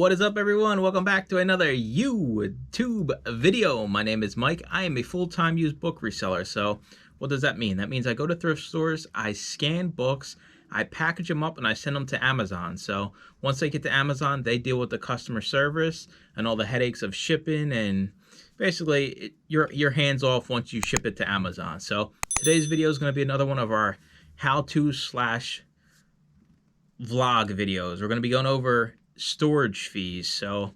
What is up, everyone? Welcome back to another YouTube video. My name is Mike. I am a full-time used book reseller. So what does that mean? That means I go to thrift stores, I scan books, I package them up, and I send them to Amazon. So once they get to Amazon, they deal with the customer service and all the headaches of shipping, and basically you're hands off once you ship it to Amazon. So today's video is going to be another one of our how-to slash vlog videos. We're going to be going over storage fees. So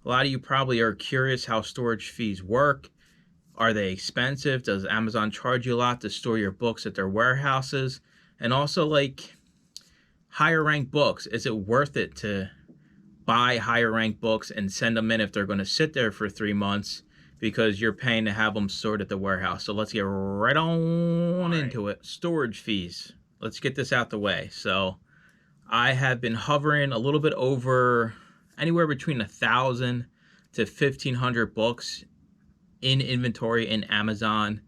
a lot of you probably are curious how storage fees work. Are they expensive? Does Amazon charge you a lot to store your books at their warehouses? And also, like, higher ranked books, is it worth it to buy higher ranked books and send them in if they're going to sit there for 3 months because you're paying to have them stored at the warehouse? So let's get right on into it. Storage fees. Let's get this out the way. So I have been hovering a little bit over anywhere between 1,000 to 1,500 books in inventory in Amazon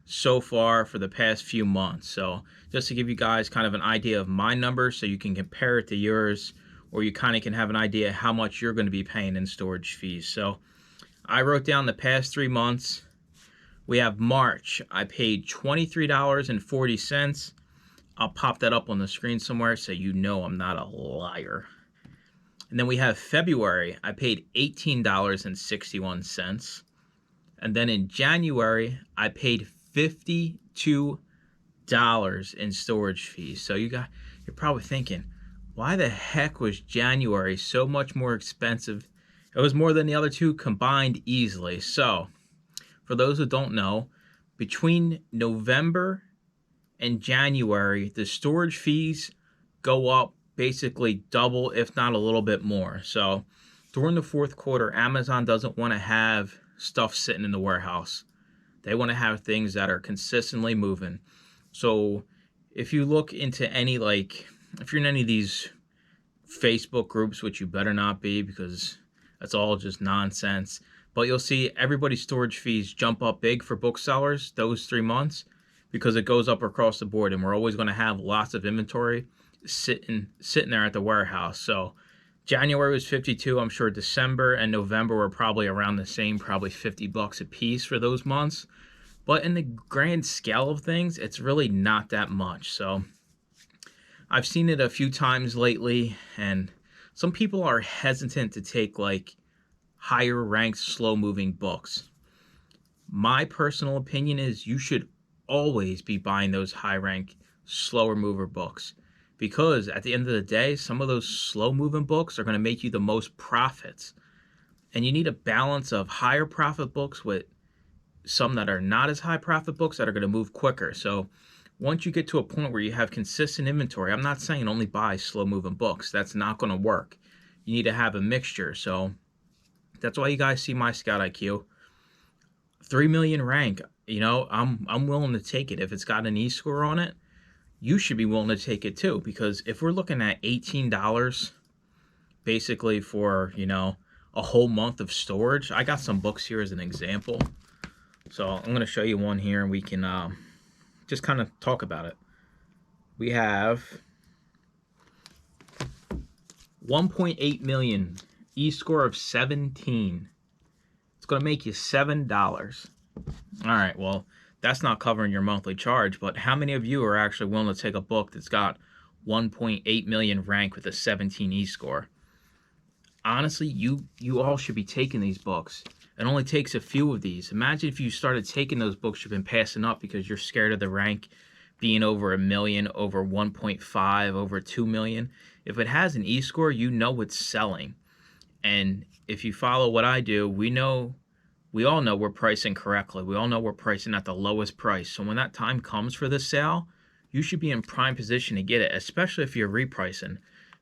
so far for the past few months. So just to give you guys kind of an idea of my numbers so you can compare it to yours, or you kind of can have an idea how much you're going to be paying in storage fees. So I wrote down the past 3 months. We have March. I paid $23.40. I'll pop that up on the screen somewhere so you know I'm not a liar. And then we have February. I paid $18.61. And then in January, I paid $52 in storage fees. So you're probably thinking, why the heck was January so much more expensive? It was more than the other two combined easily. So for those who don't know, between November and January, the storage fees go up basically double, if not a little bit more. So during the fourth quarter, Amazon doesn't want to have stuff sitting in the warehouse. They want to have things that are consistently moving. So if you look into any, if you're in any of these Facebook groups, which you better not be because that's all just nonsense, but you'll see everybody's storage fees jump up big for booksellers those 3 months, because it goes up across the board, and we're always going to have lots of inventory sitting there at the warehouse. So January was 52. I'm sure December and November were probably around the same, probably $50 a piece for those months. But in the grand scale of things, it's really not that much. So I've seen it a few times lately, and some people are hesitant to take higher ranked, slow moving books. My personal opinion is you should always be buying those high rank, slower mover books, because at the end of the day, some of those slow moving books are going to make you the most profits, and you need a balance of higher profit books with some that are not as high profit books that are going to move quicker. So once you get to a point where you have consistent inventory, I'm not saying only buy slow moving books. That's not going to work. You need to have a mixture. So that's why you guys see my Scout IQ 3 million rank. You know, I'm willing to take it. If it's got an E-score on it, you should be willing to take it too. Because if we're looking at $18 basically for, a whole month of storage, I got some books here as an example. So I'm going to show you one here, and we can just kind of talk about it. We have 1.8 million, E-score of 17. It's going to make you $7. All right, well, that's not covering your monthly charge, but how many of you are actually willing to take a book that's got 1.8 million rank with a 17 E-score? Honestly, you all should be taking these books. It only takes a few of these. Imagine if you started taking those books you've been passing up because you're scared of the rank being over 1 million, over 1.5, over 2 million. If it has an E-score, you know it's selling. And if you follow what I do, we all know we're pricing correctly. We all know we're pricing at the lowest price. So when that time comes for this sale, you should be in prime position to get it, especially if you're repricing.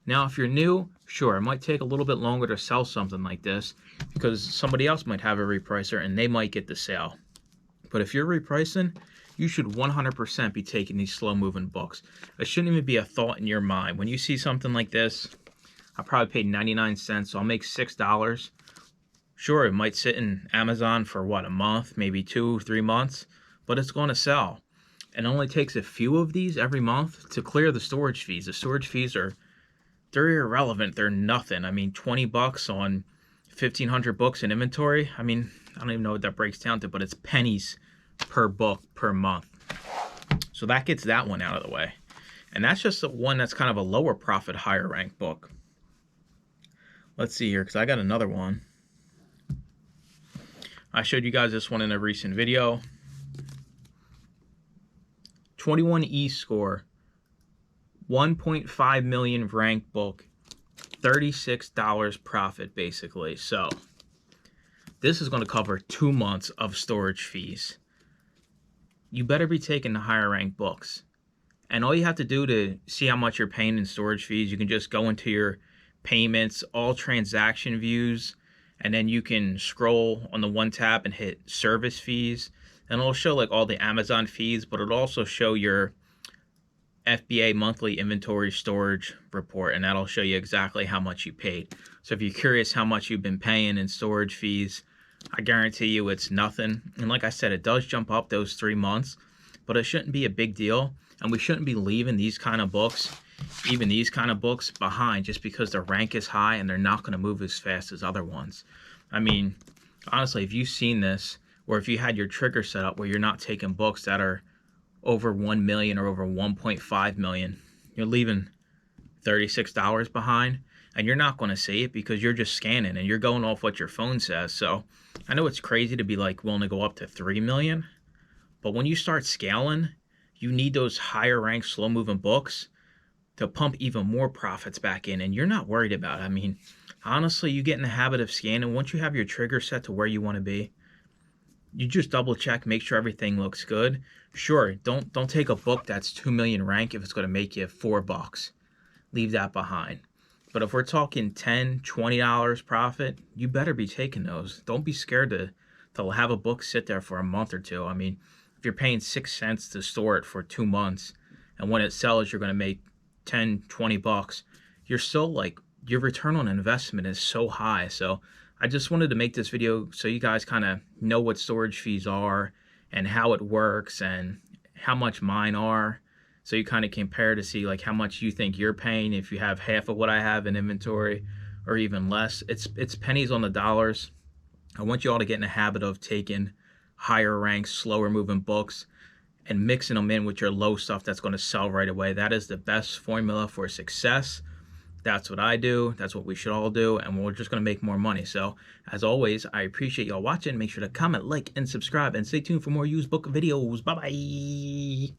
Now, if you're new, sure, it might take a little bit longer to sell something like this because somebody else might have a repricer and they might get the sale. But if you're repricing, you should 100% be taking these slow-moving books. It shouldn't even be a thought in your mind. When you see something like this, I probably paid 99 cents, so I'll make $6. Sure, it might sit in Amazon for, a month, maybe 2-3 months, but it's going to sell. And it only takes a few of these every month to clear the storage fees. The storage fees are they're irrelevant. They're nothing. I mean, 20 bucks on 1,500 books in inventory. I mean, I don't even know what that breaks down to, but it's pennies per book per month. So that gets that one out of the way. And that's just the one that's kind of a lower profit, higher ranked book. Let's see here, because I got another one. I showed you guys this one in a recent video. 21 score, 1.5 million ranked book, $36 profit basically. So this is going to cover 2 months of storage fees. You better be taking the higher ranked books. And all you have to do to see how much you're paying in storage fees, you can just go into your payments, all transaction views, and then you can scroll on the one tab and hit service fees. And it'll show like all the Amazon fees, but it'll also show your FBA monthly inventory storage report, and that'll show you exactly how much you paid. So if you're curious how much you've been paying in storage fees, I guarantee you it's nothing. And like I said, it does jump up those 3 months, but it shouldn't be a big deal. And we shouldn't be leaving these kind of books, even these kind of books, behind just because the rank is high and they're not going to move as fast as other ones. I mean, honestly, if you've seen this, or if you had your trigger set up where you're not taking books that are over 1 million or over 1.5 million, you're leaving $36 behind, and you're not going to see it because you're just scanning and you're going off what your phone says. So I know it's crazy to be like willing to go up to 3 million, but when you start scaling, you need those higher ranked slow moving books to pump even more profits back in, and you're not worried about it. I mean, honestly, you get in the habit of scanning. Once you have your trigger set to where you want to be, you just double check, make sure everything looks good. Sure, don't take a book that's 2 million rank if it's going to make you $4. Leave that behind. But if we're talking $10, $20 profit, you better be taking those. Don't be scared to have a book sit there for a month or two. I mean, if you're paying 6 cents to store it for 2 months, and when it sells, you're going to make 10, 20 bucks, you're still like, your return on investment is so high. So I just wanted to make this video so you guys kind of know what storage fees are and how it works and how much mine are. So you kind of compare to see like how much you think you're paying if you have half of what I have in inventory or even less. It's pennies on the dollars. I want you all to get in the habit of taking higher ranked, slower moving books and mixing them in with your low stuff that's going to sell right away. That is the best formula for success. That's what I do. That's what we should all do. And we're just going to make more money. So as always, I appreciate y'all watching. Make sure to comment, like, and subscribe. And stay tuned for more used book videos. Bye-bye.